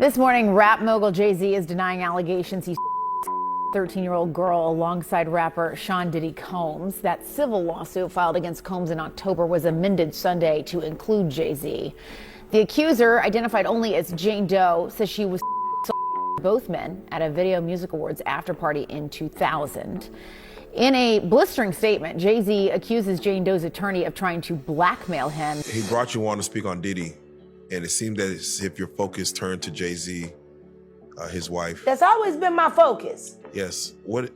This morning, rap mogul Jay-Z is denying allegations he 13-year-old girl alongside rapper Sean Diddy Combs. That civil lawsuit filed against Combs in October was amended Sunday to include Jay-Z. The accuser, identified only as Jane Doe, says she was both men at a Video Music Awards after party in 2000. In a blistering statement, Jay-Z accuses Jane Doe's attorney of trying to blackmail him. He brought you on to speak on Diddy, and it seemed as if your focus turned to Jay-Z, his wife. That's always been my focus. Yes. What?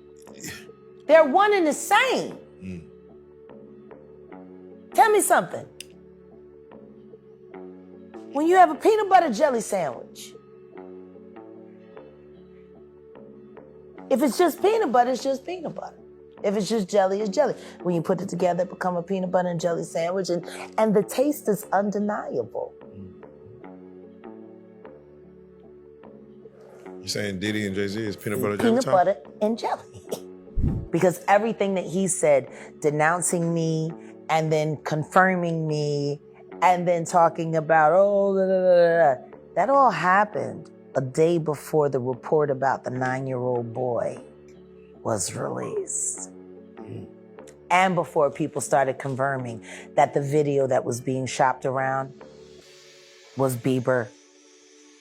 They're one and the same. Tell me something. When you have a peanut butter jelly sandwich, if it's just peanut butter, it's just peanut butter. If it's just jelly, it's jelly. When you put it together, it becomes a peanut butter and jelly sandwich, and the taste is undeniable. You're saying Diddy and Jay-Z is peanut butter jelly? Peanut butter and jelly. Because everything that he said, denouncing me, and then confirming me, and then talking about, that all happened a day before the report about the 9-year-old boy was released. And before people started confirming that the video that was being shopped around was Bieber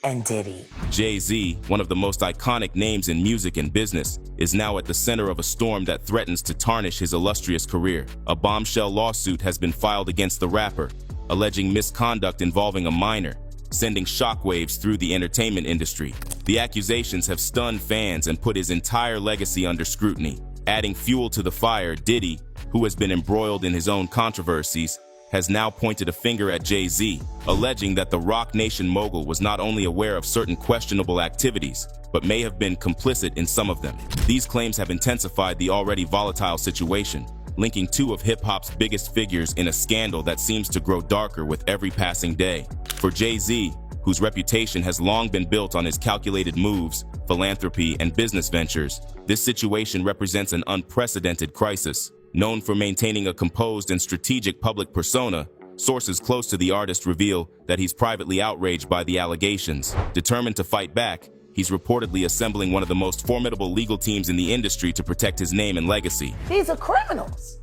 and Diddy. Jay-Z, one of the most iconic names in music and business, is now at the center of a storm that threatens to tarnish his illustrious career. A bombshell lawsuit has been filed against the rapper, alleging misconduct involving a minor, sending shockwaves through the entertainment industry. The accusations have stunned fans and put his entire legacy under scrutiny. Adding fuel to the fire, Diddy, who has been embroiled in his own controversies, has now pointed a finger at Jay-Z, alleging that the Roc Nation mogul was not only aware of certain questionable activities, but may have been complicit in some of them. These claims have intensified the already volatile situation, linking two of hip-hop's biggest figures in a scandal that seems to grow darker with every passing day. For Jay-Z, whose reputation has long been built on his calculated moves, philanthropy, and business ventures, this situation represents an unprecedented crisis. Known for maintaining a composed and strategic public persona, sources close to the artist reveal that he's privately outraged by the allegations. Determined to fight back, he's reportedly assembling one of the most formidable legal teams in the industry to protect his name and legacy. These are criminals.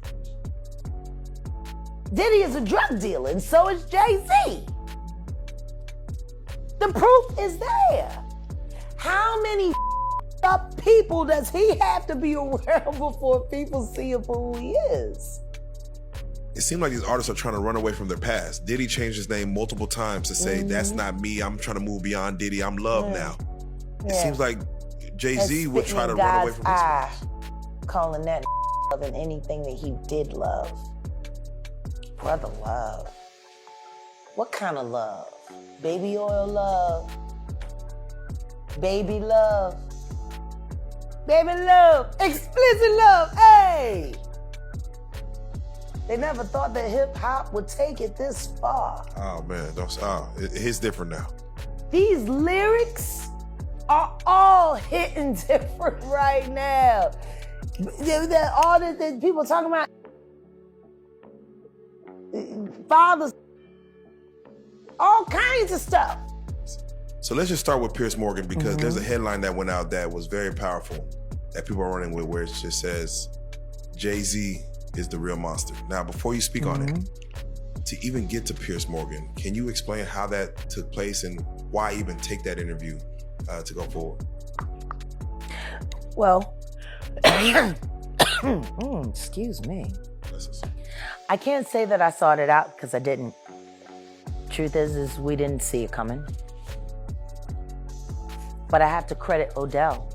Diddy is a drug dealer, and so is Jay-Z. The proof is there. How many up people does he have to be aware of before people see him for who he is? It seems like these artists are trying to run away from their past. Diddy changed his name multiple times to say, that's not me, I'm trying to move beyond Diddy, I'm Love now. It seems like Jay-Z would try to run away from his past. Calling that love and anything that he did love. Brother love. What kind of love? Baby oil love. Baby love. Baby love. Explicit love. Hey! They never thought that hip hop would take it this far. Oh man, it's different now. These lyrics are all hitting different right now. All the people talking about fathers, all kinds of stuff. So let's just start with Piers Morgan, because there's a headline that went out that was very powerful that people are running with, where it just says, Jay-Z is the real monster. Now, before you speak on it, to even get to Piers Morgan, can you explain how that took place and why even take that interview to go forward? Well, excuse me. I can't say that I sought it out, because I didn't. Truth is we didn't see it coming. But I have to credit Odell.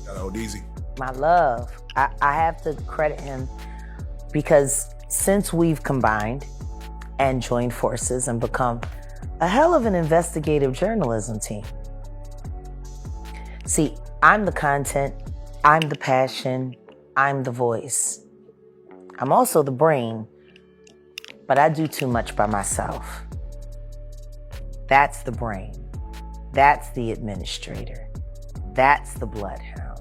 Got Odeezy. My love. I have to credit him, because since we've combined and joined forces and become a hell of an investigative journalism team. See, I'm the content, I'm the passion, I'm the voice. I'm also the brain, but I do too much by myself. That's the brain. That's the administrator. That's the bloodhound.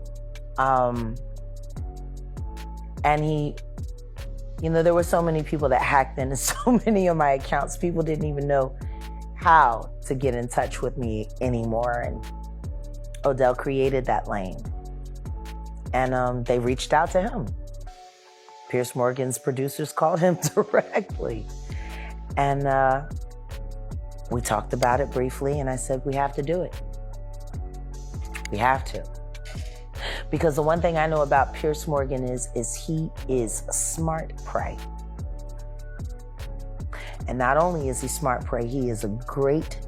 And there were so many people that hacked into so many of my accounts. People didn't even know how to get in touch with me anymore. And Odell created that lane. And they reached out to him. Piers Morgan's producers called him directly. And we talked about it briefly, and I said, we have to do it. We have to. Because the one thing I know about Piers Morgan is he is smart prey. And not only is he smart prey, he is a great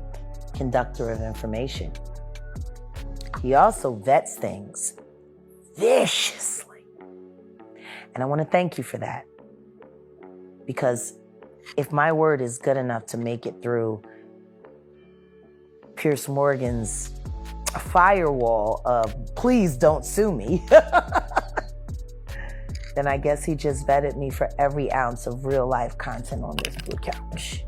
conductor of information. He also vets things viciously. And I want to thank you for that. Because if my word is good enough to make it through Piers Morgan's firewall of please don't sue me, then I guess he just vetted me for every ounce of real life content on this blue couch.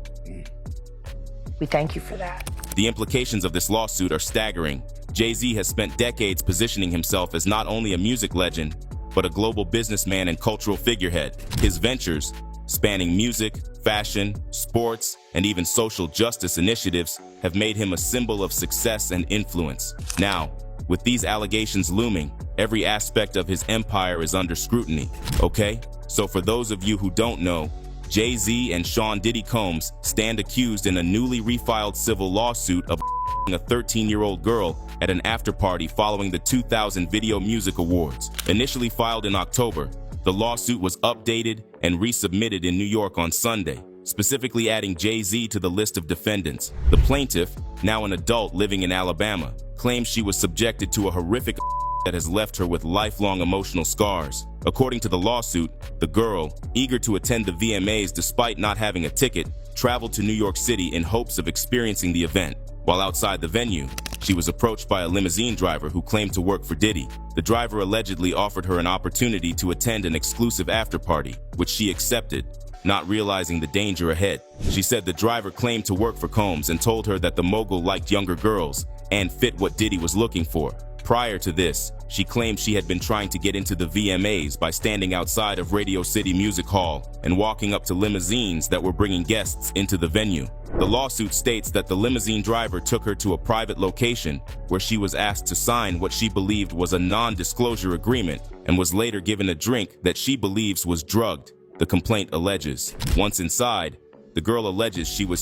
We thank you for that. The implications of this lawsuit are staggering. Jay-Z has spent decades positioning himself as not only a music legend, but a global businessman and cultural figurehead. His ventures, spanning music, fashion, sports, and even social justice initiatives, have made him a symbol of success and influence. Now, with these allegations looming, every aspect of his empire is under scrutiny, okay? So for those of you who don't know, Jay-Z and Sean Diddy Combs stand accused in a newly refiled civil lawsuit of a 13-year-old girl at an after-party following the 2000 Video Music Awards. Initially filed in October, the lawsuit was updated and resubmitted in New York on Sunday, specifically adding Jay-Z to the list of defendants. The plaintiff, now an adult living in Alabama, claims she was subjected to a horrific that has left her with lifelong emotional scars. According to the lawsuit, the girl, eager to attend the VMAs despite not having a ticket, traveled to New York City in hopes of experiencing the event. While outside the venue, she was approached by a limousine driver who claimed to work for Diddy. The driver allegedly offered her an opportunity to attend an exclusive after-party, which she accepted, not realizing the danger ahead. She said the driver claimed to work for Combs and told her that the mogul liked younger girls and fit what Diddy was looking for. Prior to this, she claimed she had been trying to get into the VMAs by standing outside of Radio City Music Hall and walking up to limousines that were bringing guests into the venue. The lawsuit states that the limousine driver took her to a private location where she was asked to sign what she believed was a non-disclosure agreement and was later given a drink that she believes was drugged, the complaint alleges. Once inside, the girl alleges she was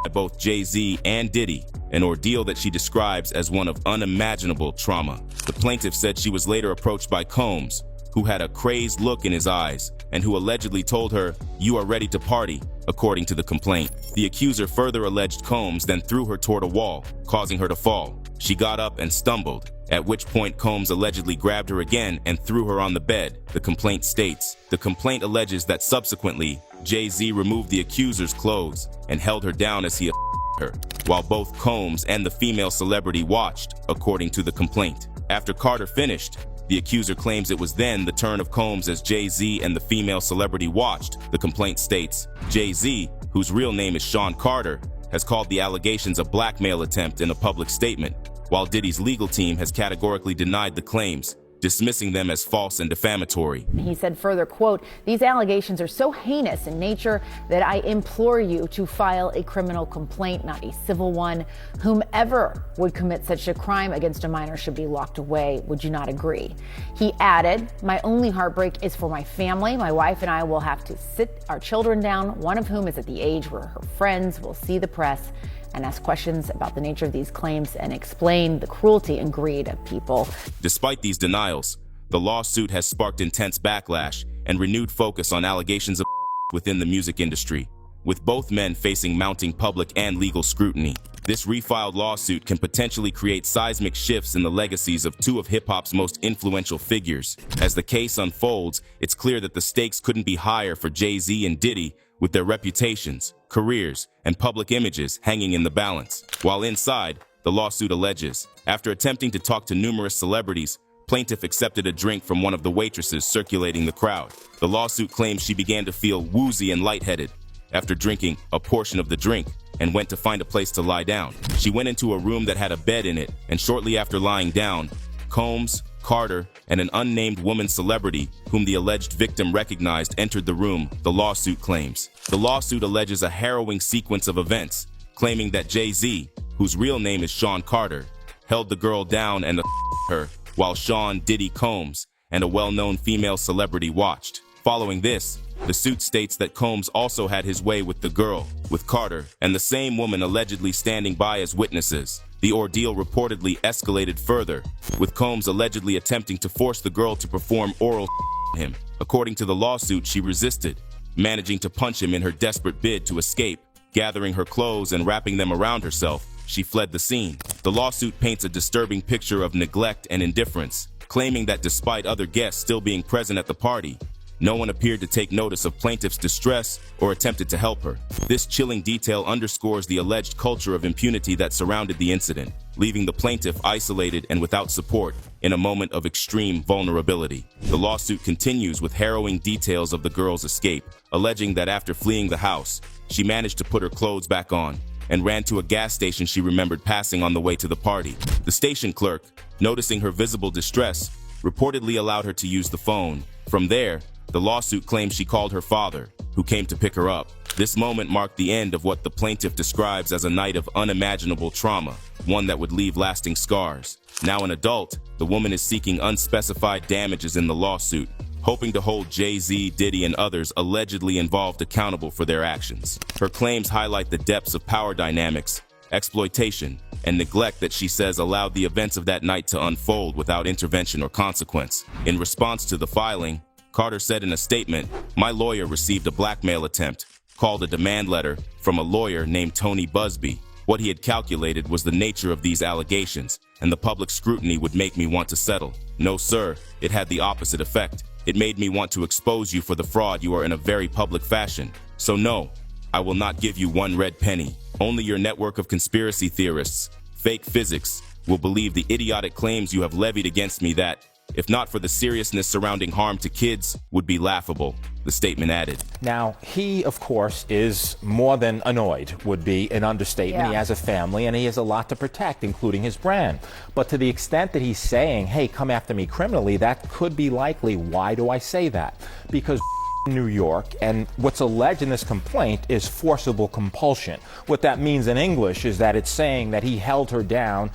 by both Jay-Z and Diddy, an ordeal that she describes as one of unimaginable trauma. The plaintiff said she was later approached by Combs, who had a crazed look in his eyes and who allegedly told her, "You are ready to party," according to the complaint. The accuser further alleged Combs then threw her toward a wall, causing her to fall. She got up and stumbled, at which point Combs allegedly grabbed her again and threw her on the bed, the complaint states. The complaint alleges that subsequently, Jay-Z removed the accuser's clothes and held her down as he her, while both Combs and the female celebrity watched, according to the complaint. After Carter finished, the accuser claims it was then the turn of Combs as Jay-Z and the female celebrity watched, the complaint states. Jay-Z, whose real name is Sean Carter, has called the allegations a blackmail attempt in a public statement, while Diddy's legal team has categorically denied the claims, dismissing them as false and defamatory. He said further, quote, "These allegations are so heinous in nature that I implore you to file a criminal complaint, not a civil one. Whomever would commit such a crime against a minor should be locked away. Would you not agree?" He added, "My only heartbreak is for my family. My wife and I will have to sit our children down, one of whom is at the age where her friends will see the press and ask questions about the nature of these claims and explain the cruelty and greed of people." Despite these denials, the lawsuit has sparked intense backlash and renewed focus on allegations of within the music industry, with both men facing mounting public and legal scrutiny. This refiled lawsuit can potentially create seismic shifts in the legacies of two of hip-hop's most influential figures. As the case unfolds, it's clear that the stakes couldn't be higher for Jay-Z and Diddy, with their reputations, careers, and public images hanging in the balance. While inside, the lawsuit alleges, after attempting to talk to numerous celebrities, plaintiff accepted a drink from one of the waitresses circulating the crowd. The lawsuit claims she began to feel woozy and lightheaded after drinking a portion of the drink and went to find a place to lie down. She went into a room that had a bed in it, and shortly after lying down, Combs, Carter, and an unnamed woman celebrity, whom the alleged victim recognized, entered the room, the lawsuit claims. The lawsuit alleges a harrowing sequence of events, claiming that Jay-Z, whose real name is Sean Carter, held the girl down and her while Sean Diddy Combs and a well-known female celebrity watched. Following this, the suit states that Combs also had his way with the girl, with Carter and the same woman allegedly standing by as witnesses. The ordeal reportedly escalated further, with Combs allegedly attempting to force the girl to perform oral on him. According to the lawsuit, she resisted, managing to punch him in her desperate bid to escape. Gathering her clothes and wrapping them around herself, she fled the scene. The lawsuit paints a disturbing picture of neglect and indifference, claiming that despite other guests still being present at the party, no one appeared to take notice of plaintiff's distress or attempted to help her. This chilling detail underscores the alleged culture of impunity that surrounded the incident, leaving the plaintiff isolated and without support in a moment of extreme vulnerability. The lawsuit continues with harrowing details of the girl's escape, alleging that after fleeing the house, she managed to put her clothes back on and ran to a gas station she remembered passing on the way to the party. The station clerk, noticing her visible distress, reportedly allowed her to use the phone. From there, the lawsuit claims she called her father, who came to pick her up. This moment marked the end of what the plaintiff describes as a night of unimaginable trauma, one that would leave lasting scars. Now an adult, the woman is seeking unspecified damages in the lawsuit, hoping to hold Jay-Z, Diddy, and others allegedly involved accountable for their actions. Her claims highlight the depths of power dynamics, exploitation, and neglect that she says allowed the events of that night to unfold without intervention or consequence. In response to the filing, Carter said in a statement, "My lawyer received a blackmail attempt, called a demand letter, from a lawyer named Tony Busby. What he had calculated was the nature of these allegations, and the public scrutiny would make me want to settle. No, sir, it had the opposite effect. It made me want to expose you for the fraud you are in a very public fashion. So no, I will not give you one red penny. Only your network of conspiracy theorists, fake physics, will believe the idiotic claims you have levied against me that, if not for the seriousness surrounding harm to kids, would be laughable," the statement added. Now, he, of course, is more than annoyed, would be an understatement. Yeah. He has a family and he has a lot to protect, including his brand. But to the extent that he's saying, hey, come after me criminally, that could be likely. Why do I say that? Because New York, and what's alleged in this complaint is forcible compulsion. What that means in English is that it's saying that he held her down,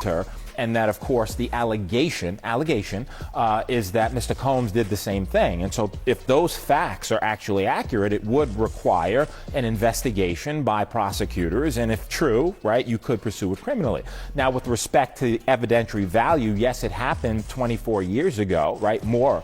her, and that, of course, the allegation is that Mr. Combs did the same thing. And so if those facts are actually accurate, it would require an investigation by prosecutors. And if true, right, you could pursue it criminally. Now, with respect to the evidentiary value, yes, it happened 24 years ago, right, more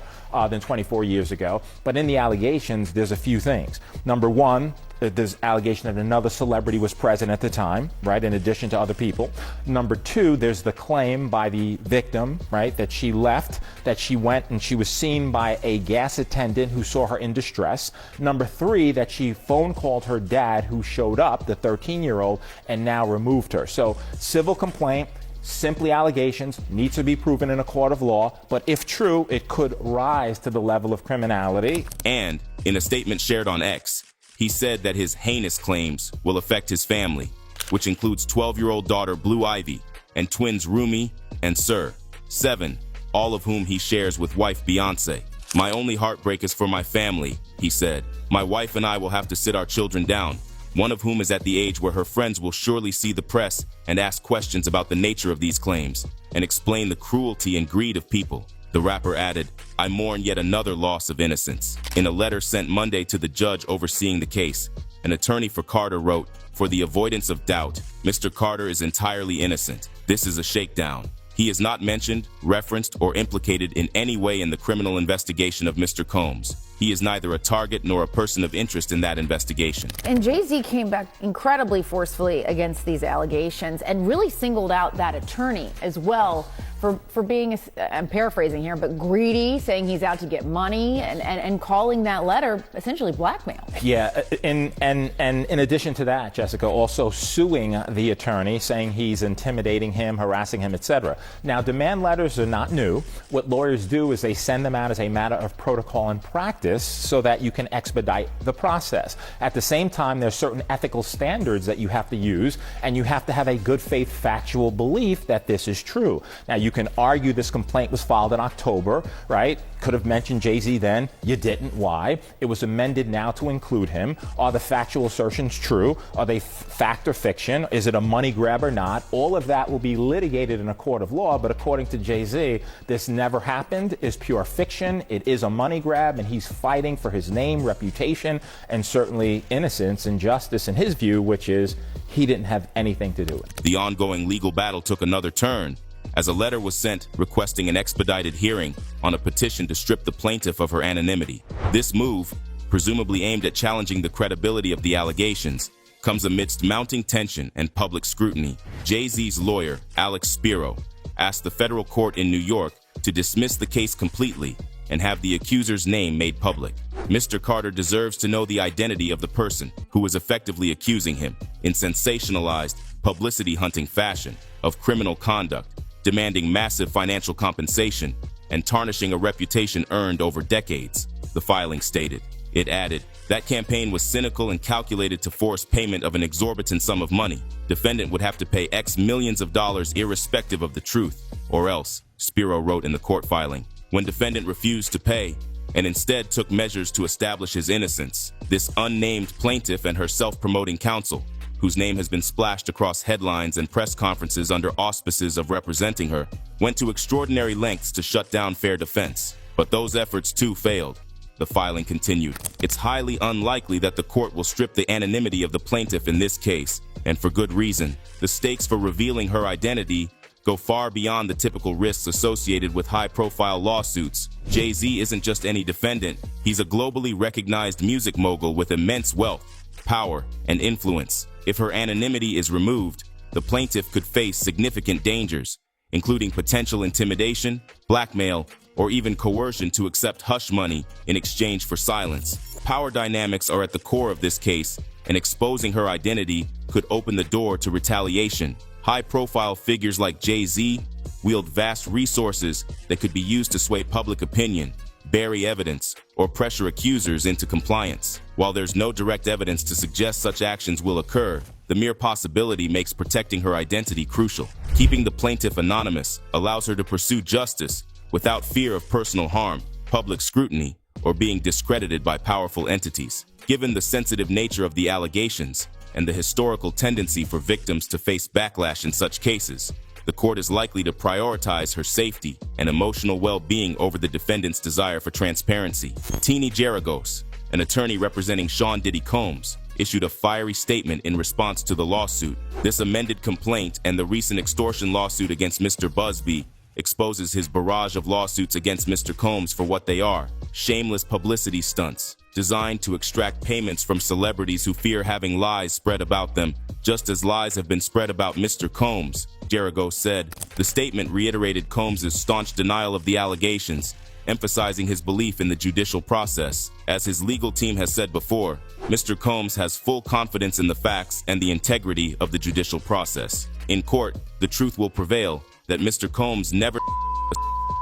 than 24 years ago. But in the allegations, there's a few things. Number one, there's allegation that another celebrity was present at the time, right, in addition to other people. Number two, there's the claim by the victim, right, that she left, that she went and she was seen by a gas attendant who saw her in distress. Number three, that she phone called her dad, who showed up, the 13-year-old, and now removed her. So civil complaint, simply allegations, needs to be proven in a court of law, but if true, it could rise to the level of criminality. And in a statement shared on X, he said that his heinous claims will affect his family, which includes 12-year-old daughter Blue Ivy and twins Rumi and Sir, 7, all of whom he shares with wife Beyonce. "My only heartbreak is for my family," he said. "My wife and I will have to sit our children down, one of whom is at the age where her friends will surely see the press and ask questions about the nature of these claims and explain the cruelty and greed of people." The rapper added, "I mourn yet another loss of innocence." In a letter sent Monday to the judge overseeing the case, an attorney for Carter wrote, "For the avoidance of doubt, Mr. Carter is entirely innocent. This is a shakedown. He is not mentioned, referenced, or implicated in any way in the criminal investigation of Mr. Combs. He is neither a target nor a person of interest in that investigation." And Jay-Z came back incredibly forcefully against these allegations and really singled out that attorney as well for being, I'm paraphrasing here, but greedy, saying he's out to get money and calling that letter essentially blackmail. Yeah, and in addition to that, Jessica, also suing the attorney, saying he's intimidating him, harassing him, etc. Now, demand letters are not new. What lawyers do is they send them out as a matter of protocol and practice so that you can expedite the process. At the same time, there's certain ethical standards that you have to use, and you have to have a good faith factual belief that this is true. Now, you you can argue this complaint was filed in October, right? Could have mentioned Jay-Z then. You didn't. Why? It was amended now to include him. Are the factual assertions true? Are they fact or fiction? Is it a money grab or not? All of that will be litigated in a court of law, but according to Jay-Z, this never happened, is pure fiction. It is a money grab, and he's fighting for his name, reputation, and certainly innocence and justice in his view, which is he didn't have anything to do with it. The ongoing legal battle took another turn as a letter was sent requesting an expedited hearing on a petition to strip the plaintiff of her anonymity. This move, presumably aimed at challenging the credibility of the allegations, comes amidst mounting tension and public scrutiny. Jay-Z's lawyer, Alex Spiro, asked the federal court in New York to dismiss the case completely and have the accuser's name made public. Mr. Carter deserves to know the identity of the person who is effectively accusing him in sensationalized, publicity-hunting fashion of criminal conduct, demanding massive financial compensation and tarnishing a reputation earned over decades, the filing stated. It added, that campaign was cynical and calculated to force payment of an exorbitant sum of money. Defendant would have to pay X millions of dollars irrespective of the truth, or else, Spiro wrote in the court filing. When defendant refused to pay and instead took measures to establish his innocence, this unnamed plaintiff and her self-promoting counsel, whose name has been splashed across headlines and press conferences under auspices of representing her, went to extraordinary lengths to shut down fair defense. But those efforts too failed. The filing continued. It's highly unlikely that the court will strip the anonymity of the plaintiff in this case, and for good reason. The stakes for revealing her identity go far beyond the typical risks associated with high-profile lawsuits. Jay-Z isn't just any defendant. He's a globally recognized music mogul with immense wealth, power, and influence. If her anonymity is removed, the plaintiff could face significant dangers, including potential intimidation, blackmail, or even coercion to accept hush money in exchange for silence. Power dynamics are at the core of this case, and exposing her identity could open the door to retaliation. High-profile figures like Jay-Z wield vast resources that could be used to sway public opinion, bury evidence, or pressure accusers into compliance. While there's no direct evidence to suggest such actions will occur, the mere possibility makes protecting her identity crucial. Keeping the plaintiff anonymous allows her to pursue justice without fear of personal harm, public scrutiny, or being discredited by powerful entities. Given the sensitive nature of the allegations and the historical tendency for victims to face backlash in such cases, the court is likely to prioritize her safety and emotional well-being over the defendant's desire for transparency. Tini Geragos, an attorney representing Sean Diddy Combs, issued a fiery statement in response to the lawsuit. This amended complaint and the recent extortion lawsuit against Mr. Busby exposes his barrage of lawsuits against Mr. Combs for what they are: shameless publicity stunts designed to extract payments from celebrities who fear having lies spread about them, just as lies have been spread about Mr. Combs, Geragos said. The statement reiterated Combs' staunch denial of the allegations, emphasizing his belief in the judicial process. As his legal team has said before, Mr. Combs has full confidence in the facts and the integrity of the judicial process. In court, the truth will prevail that Mr. Combs never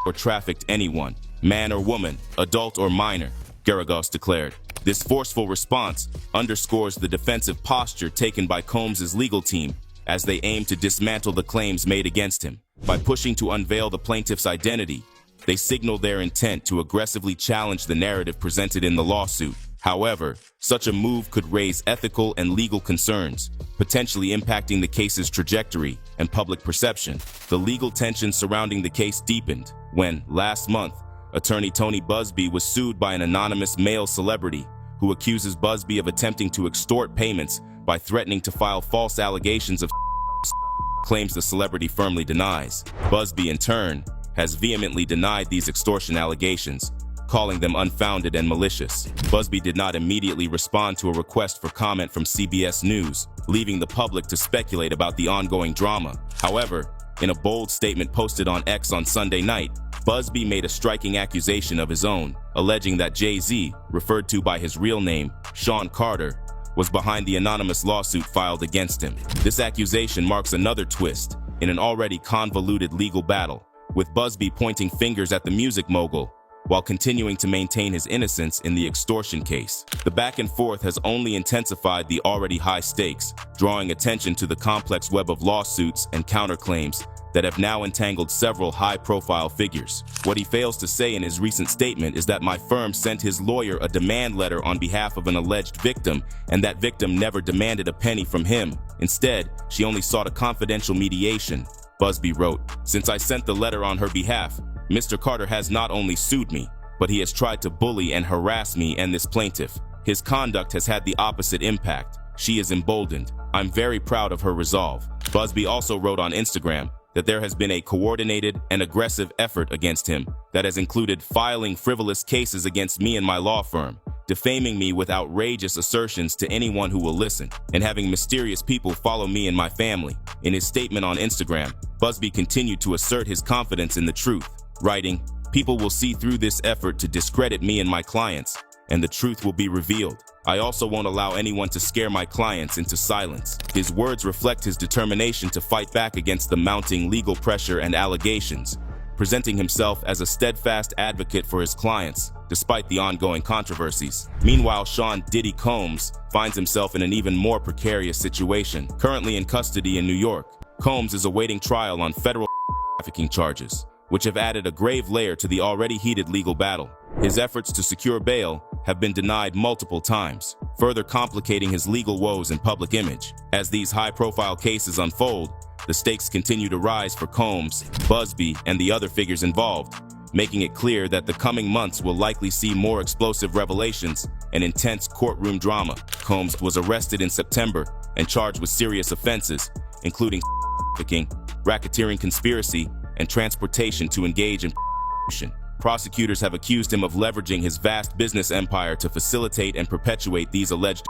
or trafficked anyone, man or woman, adult or minor, Geragos declared. This forceful response underscores the defensive posture taken by Combs' legal team as they aim to dismantle the claims made against him. By pushing to unveil the plaintiff's identity, they signal their intent to aggressively challenge the narrative presented in the lawsuit. However, such a move could raise ethical and legal concerns, potentially impacting the case's trajectory and public perception. The legal tension surrounding the case deepened when, last month, attorney Tony Busby was sued by an anonymous male celebrity who accuses Busby of attempting to extort payments by threatening to file false allegations of claims the celebrity firmly denies. Busby, in turn, has vehemently denied these extortion allegations, calling them unfounded and malicious. Busby did not immediately respond to a request for comment from CBS News, leaving the public to speculate about the ongoing drama. However, in a bold statement posted on X on Sunday night, Busby made a striking accusation of his own, alleging that Jay-Z, referred to by his real name, Sean Carter, was behind the anonymous lawsuit filed against him. This accusation marks another twist in an already convoluted legal battle, with Busby pointing fingers at the music mogul while continuing to maintain his innocence in the extortion case. The back and forth has only intensified the already high stakes, drawing attention to the complex web of lawsuits and counterclaims that have now entangled several high-profile figures. What he fails to say in his recent statement is that my firm sent his lawyer a demand letter on behalf of an alleged victim, and that victim never demanded a penny from him. Instead, she only sought a confidential mediation. Busby wrote, "Since I sent the letter on her behalf, Mr. Carter has not only sued me, but he has tried to bully and harass me and this plaintiff. His conduct has had the opposite impact. She is emboldened. I'm very proud of her resolve." Busby also wrote on Instagram that there has been a coordinated and aggressive effort against him that has included filing frivolous cases against me and my law firm, defaming me with outrageous assertions to anyone who will listen, and having mysterious people follow me and my family. In his statement on Instagram, Busby continued to assert his confidence in the truth, writing, "People will see through this effort to discredit me and my clients, and the truth will be revealed. I also won't allow anyone to scare my clients into silence." His words reflect his determination to fight back against the mounting legal pressure and allegations, presenting himself as a steadfast advocate for his clients, despite the ongoing controversies. Meanwhile, Sean Diddy Combs finds himself in an even more precarious situation. Currently in custody in New York, Combs is awaiting trial on federal trafficking charges, which have added a grave layer to the already heated legal battle. His efforts to secure bail have been denied multiple times, further complicating his legal woes and public image. As these high-profile cases unfold, the stakes continue to rise for Combs, Busby, and the other figures involved, making it clear that the coming months will likely see more explosive revelations and intense courtroom drama. Combs was arrested in September and charged with serious offenses, including trafficking, racketeering conspiracy, and transportation to engage in prostitution. Prosecutors have accused him of leveraging his vast business empire to facilitate and perpetuate these alleged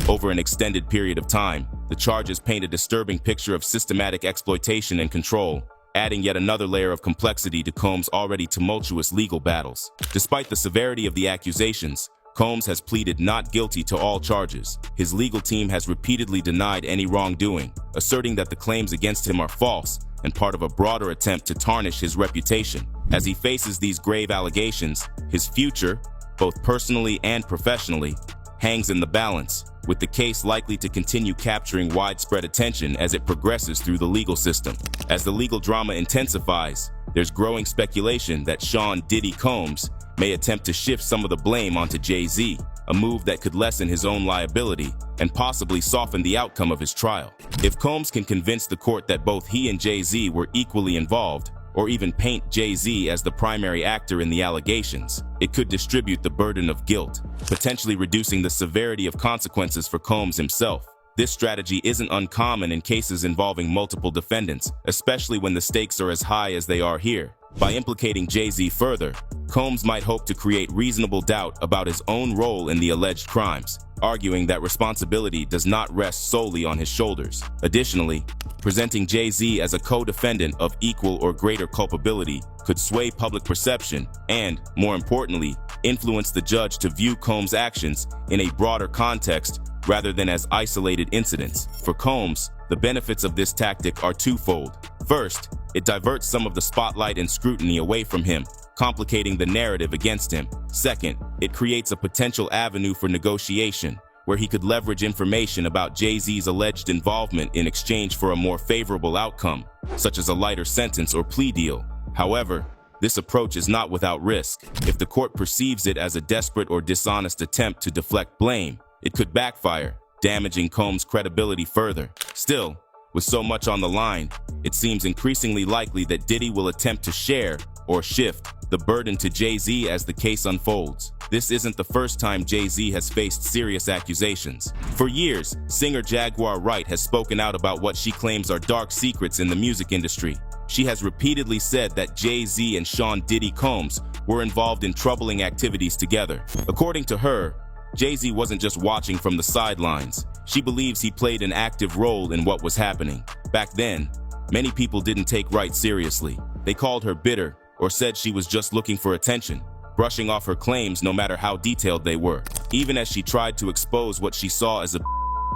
over an extended period of time. The charges paint a disturbing picture of systematic exploitation and control, adding yet another layer of complexity to Combs' already tumultuous legal battles. Despite the severity of the accusations, Combs has pleaded not guilty to all charges. His legal team has repeatedly denied any wrongdoing, asserting that the claims against him are false and part of a broader attempt to tarnish his reputation. As he faces these grave allegations, his future, both personally and professionally, hangs in the balance, with the case likely to continue capturing widespread attention as it progresses through the legal system. As the legal drama intensifies, there's growing speculation that Sean Diddy Combs may attempt to shift some of the blame onto Jay-Z, a move that could lessen his own liability and possibly soften the outcome of his trial. If Combs can convince the court that both he and Jay-Z were equally involved, or even paint Jay-Z as the primary actor in the allegations, it could distribute the burden of guilt, potentially reducing the severity of consequences for Combs himself. This strategy isn't uncommon in cases involving multiple defendants, especially when the stakes are as high as they are here. By implicating Jay-Z further, Combs might hope to create reasonable doubt about his own role in the alleged crimes, arguing that responsibility does not rest solely on his shoulders. Additionally, presenting Jay-Z as a co-defendant of equal or greater culpability could sway public perception and, more importantly, influence the judge to view Combs' actions in a broader context rather than as isolated incidents. For Combs, the benefits of this tactic are twofold. First, it diverts some of the spotlight and scrutiny away from him, complicating the narrative against him. Second, it creates a potential avenue for negotiation, where he could leverage information about Jay-Z's alleged involvement in exchange for a more favorable outcome, such as a lighter sentence or plea deal. However, this approach is not without risk. If the court perceives it as a desperate or dishonest attempt to deflect blame, it could backfire, damaging Combs' credibility further. Still, with so much on the line, it seems increasingly likely that Diddy will attempt to share, or shift, the burden to Jay-Z as the case unfolds. This isn't the first time Jay-Z has faced serious accusations. For years, singer Jaguar Wright has spoken out about what she claims are dark secrets in the music industry. She has repeatedly said that Jay-Z and Sean Diddy Combs were involved in troubling activities together. According to her, Jay-Z wasn't just watching from the sidelines. She believes he played an active role in what was happening. Back then, many people didn't take Wright seriously. They called her bitter or said she was just looking for attention, brushing off her claims no matter how detailed they were. Even as she tried to expose what she saw as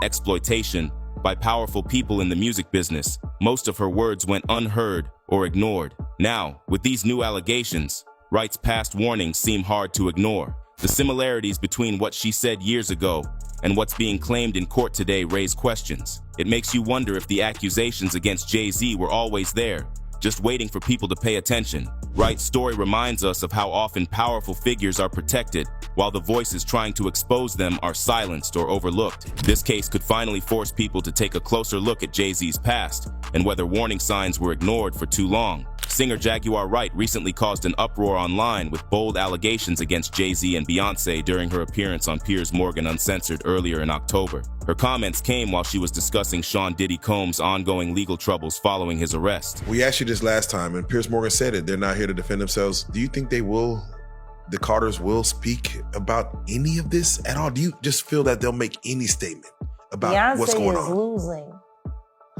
exploitation by powerful people in the music business, most of her words went unheard or ignored. Now, with these new allegations, Wright's past warnings seem hard to ignore. The similarities between what she said years ago and what's being claimed in court today raise questions. It makes you wonder if the accusations against Jay-Z were always there, just waiting for people to pay attention. Wright's story reminds us of how often powerful figures are protected, while the voices trying to expose them are silenced or overlooked. This case could finally force people to take a closer look at Jay-Z's past and whether warning signs were ignored for too long. Singer Jaguar Wright recently caused an uproar online with bold allegations against Jay-Z and Beyoncé during her appearance on Piers Morgan Uncensored earlier in October. Her comments came while she was discussing Sean Diddy Combs' ongoing legal troubles following his arrest. We asked you this last time, and Piers Morgan said it. They're not here to defend themselves. Do you think the Carters will speak about any of this at all? Do you just feel that they'll make any statement about what's going Beyonce is on? losing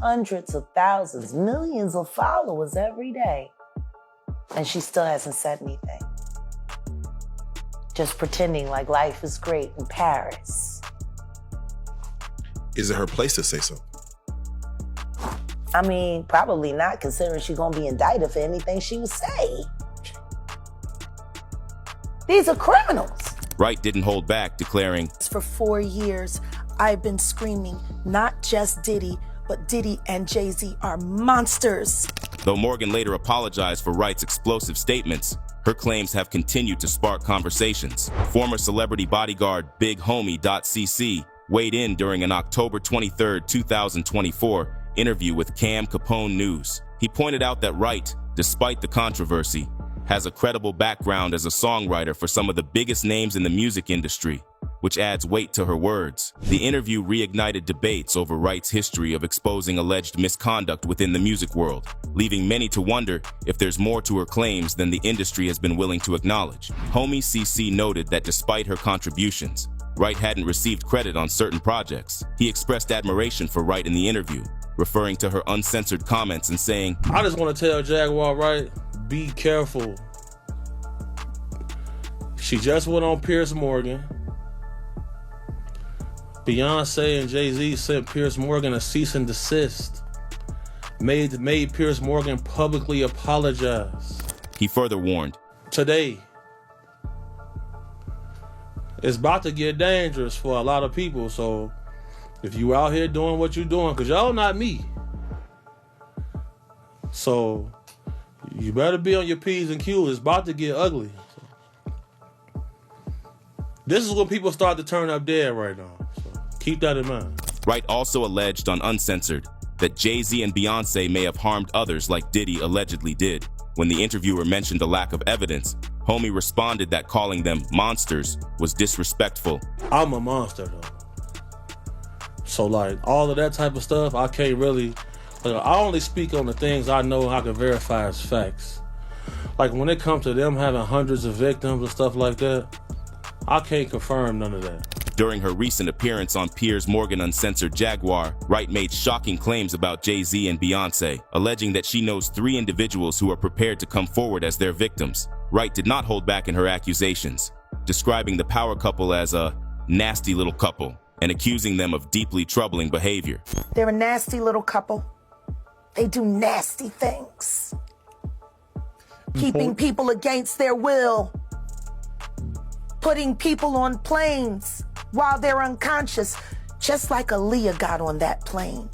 hundreds of thousands, millions of followers every day. And she still hasn't said anything. Just pretending like life is great in Paris. Is it her place to say so? I mean, probably not, considering she's gonna be indicted for anything she would say. These are criminals. Wright didn't hold back, declaring, For 4 years, I've been screaming, not just Diddy, but Diddy and Jay-Z are monsters. Though Morgan later apologized for Wright's explosive statements, her claims have continued to spark conversations. Former celebrity bodyguard Big Homie.cc weighed in during an October 23, 2024 interview with Cam Capone News. He pointed out that Wright, despite the controversy, has a credible background as a songwriter for some of the biggest names in the music industry, which adds weight to her words. The interview reignited debates over Wright's history of exposing alleged misconduct within the music world, leaving many to wonder if there's more to her claims than the industry has been willing to acknowledge. Homie CC noted that despite her contributions, Wright hadn't received credit on certain projects. He expressed admiration for Wright in the interview, referring to her uncensored comments and saying, I just want to tell Jaguar Wright, be careful. She just went on Piers Morgan. Beyonce and Jay-Z sent Piers Morgan a cease and desist. Made Piers Morgan publicly apologize. He further warned, Today, it's about to get dangerous for a lot of people, so if you out here doing what you're doing, because y'all not me. So you better be on your P's and Q's. It's about to get ugly. This is when people start to turn up dead right now. So keep that in mind. Wright also alleged on Uncensored that Jay-Z and Beyoncé may have harmed others like Diddy allegedly did. When the interviewer mentioned a lack of evidence, Homie responded that calling them monsters was disrespectful. I'm a monster, though. So, like, all of that type of stuff, I can't really... I only speak on the things I know I can verify as facts. Like, when it comes to them having hundreds of victims and stuff like that, I can't confirm none of that. During her recent appearance on Piers Morgan Uncensored Jaguar, Wright made shocking claims about Jay-Z and Beyoncé, alleging that she knows 3 individuals who are prepared to come forward as their victims. Wright did not hold back in her accusations, describing the power couple as a nasty little couple and accusing them of deeply troubling behavior. They're a nasty little couple. They do nasty things. Keeping people against their will. Putting people on planes while they're unconscious, just like Aaliyah got on that plane.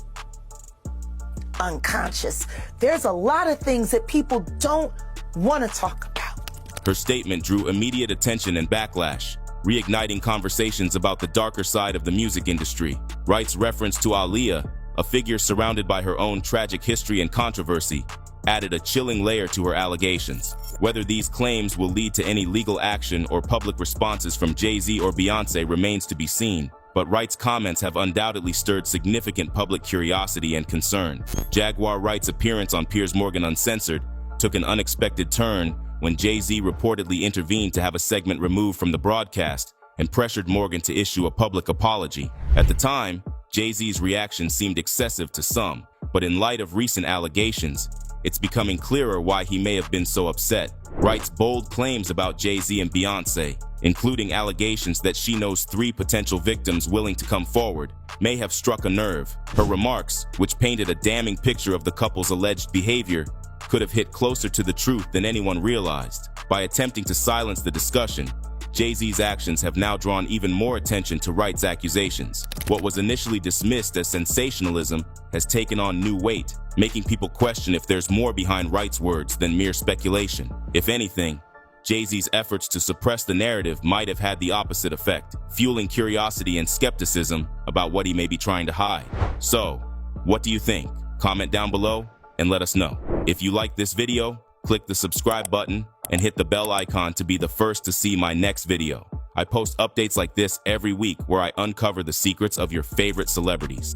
Unconscious. There's a lot of things that people don't want to talk about. Her statement drew immediate attention and backlash, reigniting conversations about the darker side of the music industry. Wright's reference to Aaliyah, a figure surrounded by her own tragic history and controversy, added a chilling layer to her allegations. Whether these claims will lead to any legal action or public responses from Jay-Z or Beyoncé remains to be seen, but Wright's comments have undoubtedly stirred significant public curiosity and concern. Jaguar Wright's appearance on Piers Morgan Uncensored took an unexpected turn when Jay-Z reportedly intervened to have a segment removed from the broadcast and pressured Morgan to issue a public apology. At the time, Jay-Z's reaction seemed excessive to some, but in light of recent allegations, it's becoming clearer why he may have been so upset. Wright's bold claims about Jay-Z and Beyoncé, including allegations that she knows 3 potential victims willing to come forward, may have struck a nerve. Her remarks, which painted a damning picture of the couple's alleged behavior, could have hit closer to the truth than anyone realized. By attempting to silence the discussion, Jay-Z's actions have now drawn even more attention to rights accusations. What was initially dismissed as sensationalism has taken on new weight, making people question if there's more behind rights words than mere speculation. If anything, Jay-Z's efforts to suppress the narrative might have had the opposite effect, fueling curiosity and skepticism about what he may be trying to hide. So, what do you think? Comment down below and let us know. If you like this video, click the subscribe button and hit the bell icon to be the first to see my next video. I post updates like this every week where I uncover the secrets of your favorite celebrities.